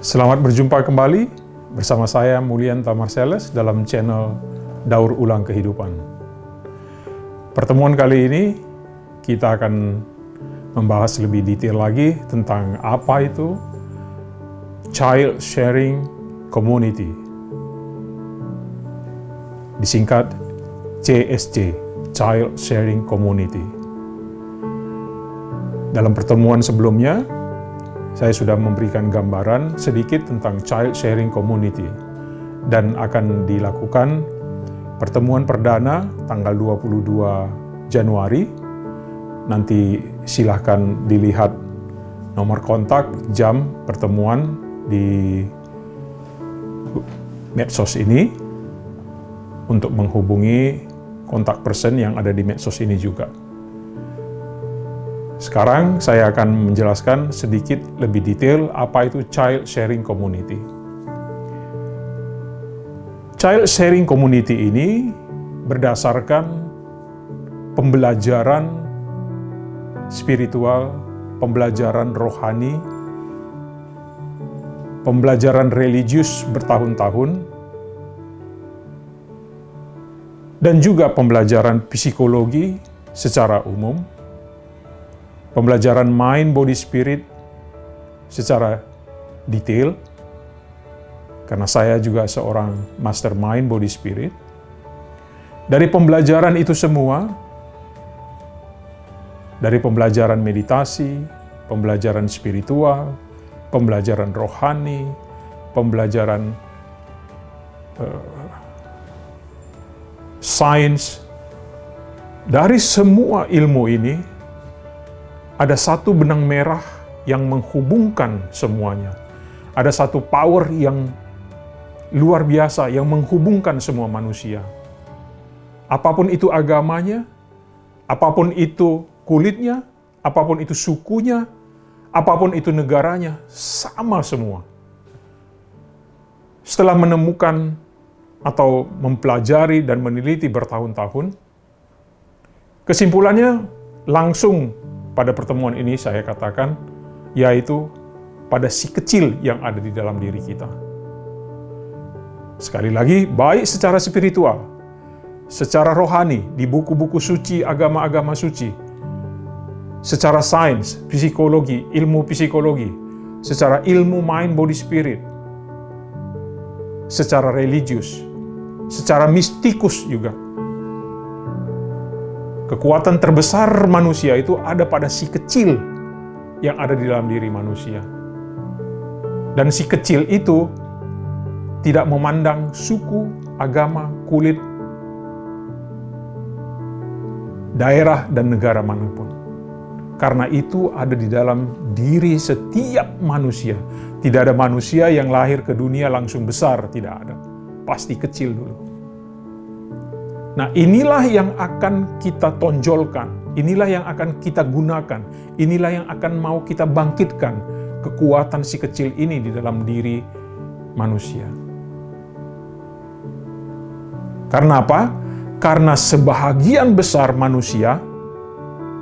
Selamat berjumpa kembali bersama saya Mulyan Tamarseles dalam channel Daur Ulang Kehidupan. Pertemuan kali ini kita akan membahas lebih detail lagi tentang apa itu Child Sharing Community. Disingkat CSC, Child Sharing Community. Dalam pertemuan sebelumnya, saya sudah memberikan gambaran sedikit tentang Child Sharing Community dan akan dilakukan pertemuan perdana tanggal 22 Januari. Nanti silahkan dilihat nomor kontak, jam pertemuan di medsos ini untuk menghubungi kontak person yang ada di medsos ini juga. Sekarang saya akan menjelaskan sedikit lebih detail apa itu Child Sharing Community. Child Sharing Community ini berdasarkan pembelajaran spiritual, pembelajaran rohani, pembelajaran religius bertahun-tahun, dan juga pembelajaran psikologi secara umum, pembelajaran mind, body, spirit secara detail, karena saya juga seorang master mind, body, spirit. Dari pembelajaran itu semua, dari pembelajaran meditasi, pembelajaran spiritual, pembelajaran rohani, pembelajaran sains, dari semua ilmu ini, ada satu benang merah yang menghubungkan semuanya. Ada satu power yang luar biasa yang menghubungkan semua manusia. Apapun itu agamanya, apapun itu kulitnya, apapun itu sukunya, apapun itu negaranya, sama semua. Setelah menemukan atau mempelajari dan meneliti bertahun-tahun, kesimpulannya langsung pada pertemuan ini saya katakan, yaitu pada si kecil yang ada di dalam diri kita. Sekali lagi, baik secara spiritual, secara rohani, di buku-buku suci, agama-agama suci, secara sains, psikologi, ilmu psikologi, secara ilmu mind, body, spirit, secara religius, secara mistikus juga. Kekuatan terbesar manusia itu ada pada si kecil yang ada di dalam diri manusia. Dan si kecil itu tidak memandang suku, agama, kulit, daerah, dan negara manapun. Karena itu ada di dalam diri setiap manusia. Tidak ada manusia yang lahir ke dunia langsung besar, tidak ada. Pasti kecil dulu. Nah, inilah yang akan kita tonjolkan, inilah yang akan kita gunakan, inilah yang akan mau kita bangkitkan kekuatan si kecil ini di dalam diri manusia. Karena apa? Karena sebahagian besar manusia,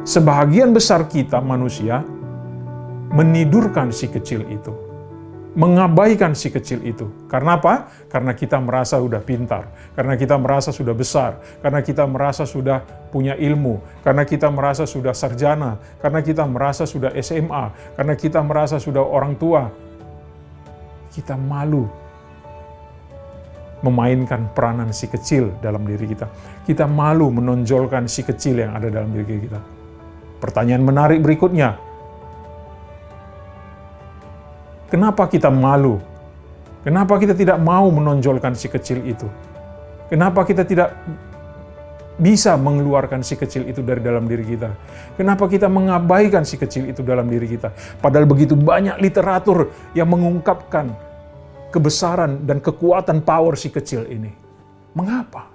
sebahagian besar kita manusia, menidurkan si kecil itu. Mengabaikan si kecil itu. Karena apa? Karena kita merasa sudah pintar, karena kita merasa sudah besar, karena kita merasa sudah punya ilmu, karena kita merasa sudah sarjana, karena kita merasa sudah SMA, karena kita merasa sudah orang tua. Kita malu memainkan peranan si kecil dalam diri kita. Kita malu menonjolkan si kecil yang ada dalam diri kita. Pertanyaan menarik berikutnya, kenapa kita malu? Kenapa kita tidak mau menonjolkan si kecil itu? Kenapa kita tidak bisa mengeluarkan si kecil itu dari dalam diri kita? Kenapa kita mengabaikan si kecil itu dalam diri kita? Padahal begitu banyak literatur yang mengungkapkan kebesaran dan kekuatan power si kecil ini. Mengapa?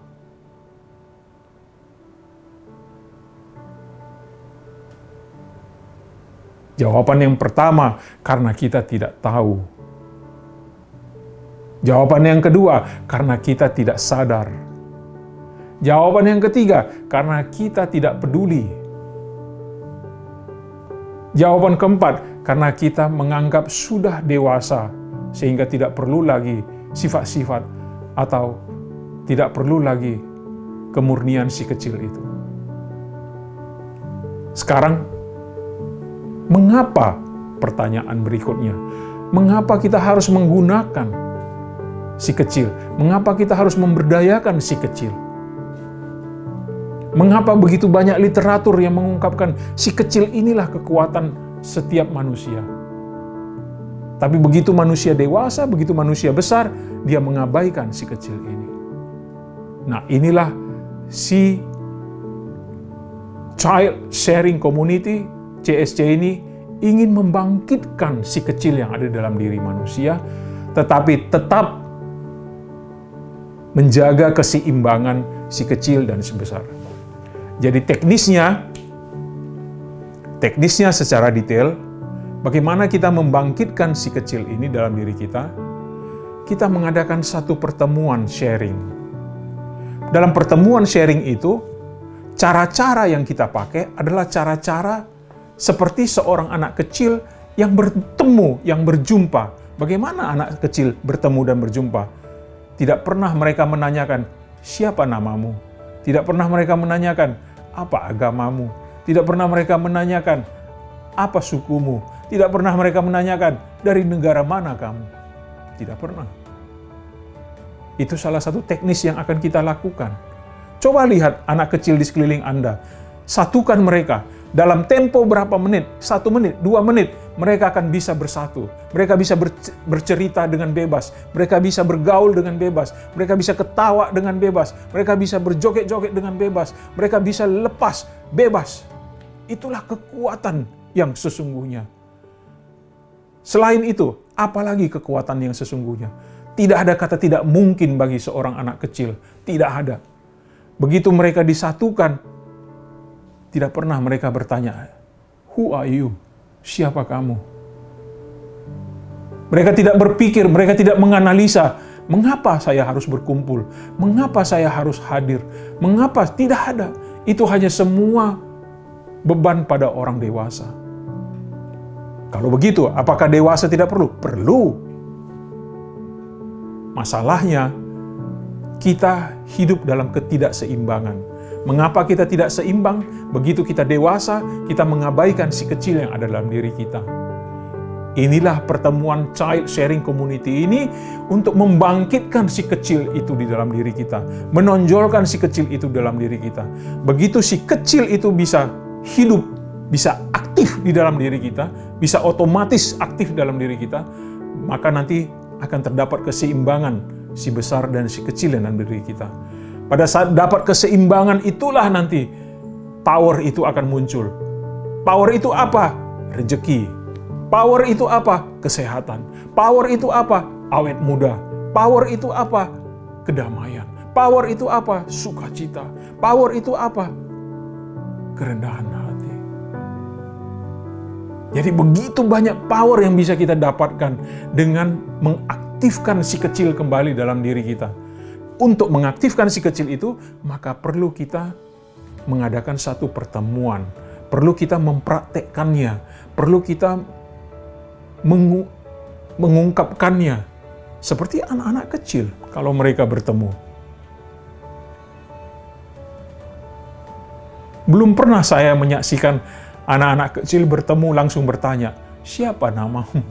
Jawaban yang pertama, karena kita tidak tahu. Jawaban yang kedua, karena kita tidak sadar. Jawaban yang ketiga, karena kita tidak peduli. Jawaban keempat, karena kita menganggap sudah dewasa, sehingga tidak perlu lagi sifat-sifat atau tidak perlu lagi kemurnian si kecil itu. Sekarang, mengapa? Pertanyaan berikutnya, mengapa kita harus menggunakan si kecil? Mengapa kita harus memberdayakan si kecil? Mengapa begitu banyak literatur yang mengungkapkan si kecil inilah kekuatan setiap manusia? Tapi begitu manusia dewasa, begitu manusia besar, dia mengabaikan si kecil ini. Nah, inilah si Child Sharing Community, CSC ini, ingin membangkitkan si kecil yang ada dalam diri manusia, tetapi tetap menjaga keseimbangan si kecil dan si besar. Jadi teknisnya secara detail, bagaimana kita membangkitkan si kecil ini dalam diri kita? Kita mengadakan satu pertemuan sharing. Dalam pertemuan sharing itu, cara-cara yang kita pakai adalah cara-cara seperti seorang anak kecil yang bertemu, yang berjumpa. Bagaimana anak kecil bertemu dan berjumpa? Tidak pernah mereka menanyakan, siapa namamu? Tidak pernah mereka menanyakan, apa agamamu? Tidak pernah mereka menanyakan, apa sukumu? Tidak pernah mereka menanyakan, dari negara mana kamu? Tidak pernah. Itu salah satu teknis yang akan kita lakukan. Coba lihat anak kecil di sekeliling Anda. Satukan mereka. Dalam tempo berapa menit, 1 menit, 2 menit, mereka akan bisa bersatu. Mereka bisa bercerita dengan bebas. Mereka bisa bergaul dengan bebas. Mereka bisa ketawa dengan bebas. Mereka bisa berjoget-joget dengan bebas. Mereka bisa lepas bebas. Itulah kekuatan yang sesungguhnya. Selain itu, apalagi kekuatan yang sesungguhnya? Tidak ada kata tidak mungkin bagi seorang anak kecil. Tidak ada. Begitu mereka disatukan, tidak pernah mereka bertanya, "Who are you?" Siapa kamu? Mereka tidak berpikir, mereka tidak menganalisa, mengapa saya harus berkumpul? Mengapa saya harus hadir? Mengapa? Tidak ada. Itu hanya semua beban pada orang dewasa. Kalau begitu, apakah dewasa tidak perlu? Perlu. Masalahnya, kita hidup dalam ketidakseimbangan. Mengapa kita tidak seimbang? Begitu kita dewasa, kita mengabaikan si kecil yang ada dalam diri kita. Inilah pertemuan Child Sharing Community ini untuk membangkitkan si kecil itu di dalam diri kita. Menonjolkan si kecil itu dalam diri kita. Begitu si kecil itu bisa hidup, bisa aktif di dalam diri kita, bisa otomatis aktif dalam diri kita, maka nanti akan terdapat keseimbangan si besar dan si kecil dalam diri kita. Pada saat dapat keseimbangan itulah nanti power itu akan muncul. Power itu apa? Rezeki. Power itu apa? Kesehatan. Power itu apa? Awet muda. Power itu apa? Kedamaian. Power itu apa? Sukacita. Power itu apa? Kerendahan hati. Jadi begitu banyak power yang bisa kita dapatkan dengan mengaktifkan si kecil kembali dalam diri kita. Untuk mengaktifkan si kecil itu, maka perlu kita mengadakan satu pertemuan. Perlu kita mempraktekkannya. Perlu kita mengungkapkannya. Seperti anak-anak kecil kalau mereka bertemu. Belum pernah saya menyaksikan anak-anak kecil bertemu langsung bertanya, siapa namamu?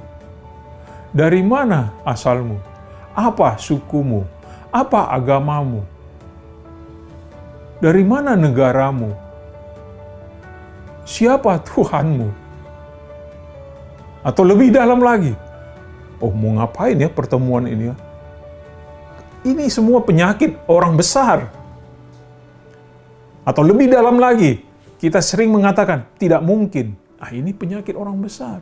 Dari mana asalmu? Apa sukumu? Apa agamamu? Dari mana negaramu? Siapa Tuhanmu? Atau lebih dalam lagi, oh mau ngapain ya pertemuan ini ya? Ini semua penyakit orang besar. Atau lebih dalam lagi, kita sering mengatakan, tidak mungkin. Ini penyakit orang besar.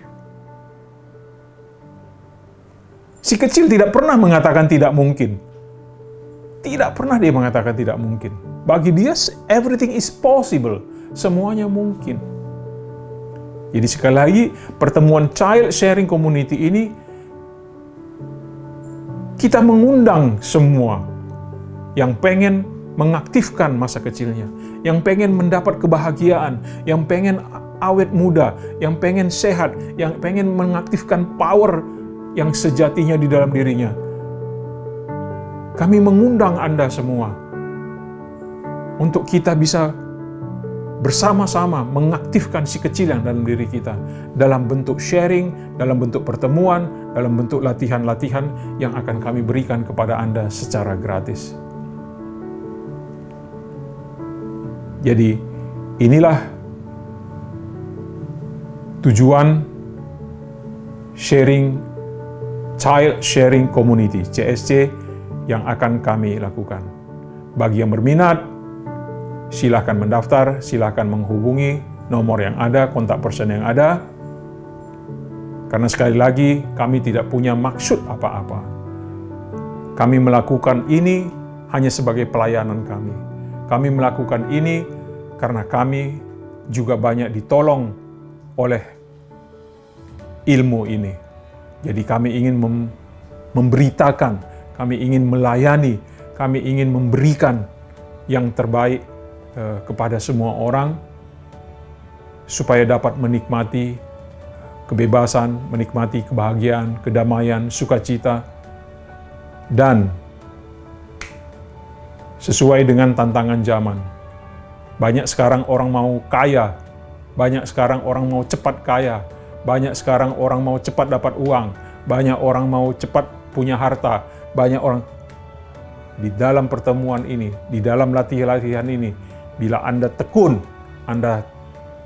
Si kecil tidak pernah mengatakan tidak mungkin. Tidak pernah dia mengatakan tidak mungkin. Bagi dia, everything is possible. Semuanya mungkin. Jadi sekali lagi, pertemuan Child Sharing Community ini, kita mengundang semua yang pengen mengaktifkan masa kecilnya, yang pengen mendapat kebahagiaan, yang pengen awet muda, yang pengen sehat, yang pengen mengaktifkan power yang sejatinya di dalam dirinya. Kami mengundang Anda semua untuk kita bisa bersama-sama mengaktifkan si kecil yang dalam diri kita, dalam bentuk sharing, dalam bentuk pertemuan, dalam bentuk latihan-latihan yang akan kami berikan kepada Anda secara gratis. Jadi, inilah tujuan Child Sharing Community, CSC, yang akan kami lakukan. Bagi yang berminat, silahkan mendaftar, silahkan menghubungi nomor yang ada, kontak person yang ada. Karena sekali lagi, kami tidak punya maksud apa-apa. Kami melakukan ini hanya sebagai pelayanan kami. Kami melakukan ini karena kami juga banyak ditolong oleh ilmu ini. Jadi kami ingin memberitakan, kami ingin melayani, kami ingin memberikan yang terbaik kepada semua orang supaya dapat menikmati kebebasan, menikmati kebahagiaan, kedamaian, sukacita, dan sesuai dengan tantangan zaman. Banyak sekarang orang mau kaya, banyak sekarang orang mau cepat kaya, banyak sekarang orang mau cepat dapat uang, banyak orang mau cepat punya harta, banyak orang. Di dalam pertemuan ini, di dalam latihan ini, bila Anda tekun, Anda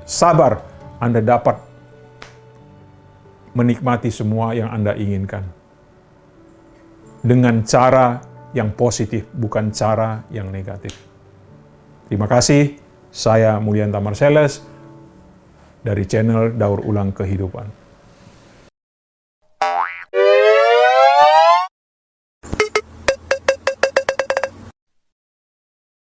sabar, Anda dapat menikmati semua yang Anda inginkan. Dengan cara yang positif, bukan cara yang negatif. Terima kasih, saya Mulyanto Marcellus dari channel Daur Ulang Kehidupan.